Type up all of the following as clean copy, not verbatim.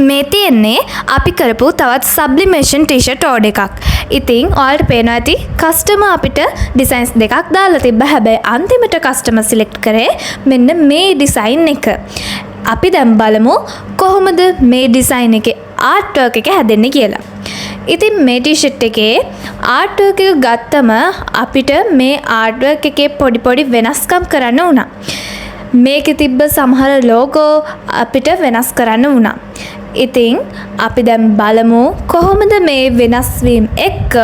මේ තියෙන්නේ අපි කරපු තවත් සබ්ලිමේෂන් ටී-ෂර්ට් ඕඩර් එකක්. ඉතින් ඔයාලට පේනවා ඇති කස්ටමර් අපිට ඩිසයින්ස් දෙකක් දාලා තිබ්බා. හැබැයි අන්තිමට කස්ටමර් සිලෙක්ට් කරේ මෙන්න මේ ඩිසයින් එක. අපි දැන් බලමු කොහොමද මේ ඩිසයින් එකේ ආර්ට් වර්ක් එක හැදෙන්නේ කියලා. ඉතින් මේ ටී-ෂර්ට් එකේ ආර්ට් වර්ක් එක ගත්තම අපිට මේ ආර්ට් වර්ක් එකේ පොඩි වෙනස්කම් කරන්න වුණා. මේකේ තිබ්බ සමහර ලෝගෝ අපිට වෙනස් කරන්න වුණා. ඉතින් අපි දැන් බලමු කොහොමද මේ වෙනස් වීම එක්ක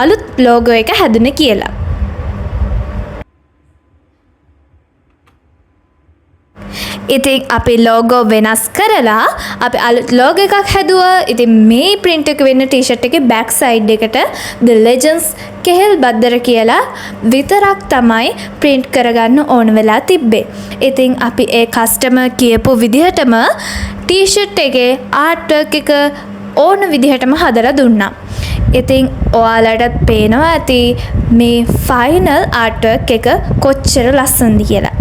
අලුත් ලෝගෝ එක හැදුනේ කියලා. ඉතින් අපි ලෝගෝ වෙනස් කරලා අපි අලුත් ලෝගෝ එකක් හැදුවා. ඉතින් මේ print එක වෙන ටී-ෂර්ට් එකේ back side එකට The Legends කෙහෙල් බද්දර කියලා විතරක් තමයි print කරගන්න ඕන වෙලා තිබ්බේ. ඉතින් අපි ඒ කස්ටමර් කියපු විදිහටම ටී-ෂර්ට් එකේ ආර්ට් වර්ක් එක ඕන විදිහටම හදලා දුන්නා. ඉතින් ඔයාලට පේනවා ඇති මේ ෆයිනල් ආර්ට් වර්ක් එක කොච්චර ලස්සනද කියලා.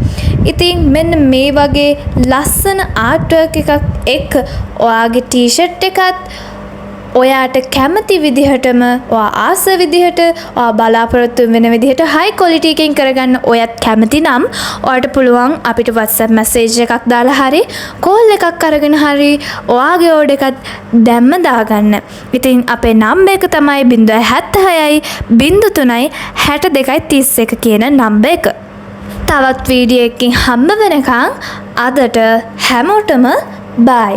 ඉතින් මෙන්න මේ වගේ ලස්සන ආර්ට් වර්ක් එකක් එක්ක ඔයාගේ ටී-ෂර්ට් එකත් ඔයාට කැමති විදිහටම ඔයා ආස විදිහට ඔයා බලාපොරොත්තු වෙන විදිහට හයි ක්වොලිටි එකකින් කරගන්න ඔයත් කැමති නම් ඔයාට පුළුවන් අපිට WhatsApp message එකක් දාලා හරි කෝල් එකක් අරගෙන හරි ඔයාගේ ඕඩර් එකත් දැම්ම දාගන්න. ඉතින් අපේ නම්බර් එක තමයි 076යි 03යි 62යි 31 කියන නම්බර් එක. තවත් වීඩියෝ එකකින් හම්බ වෙනකන් අදට හැමෝටම බයි.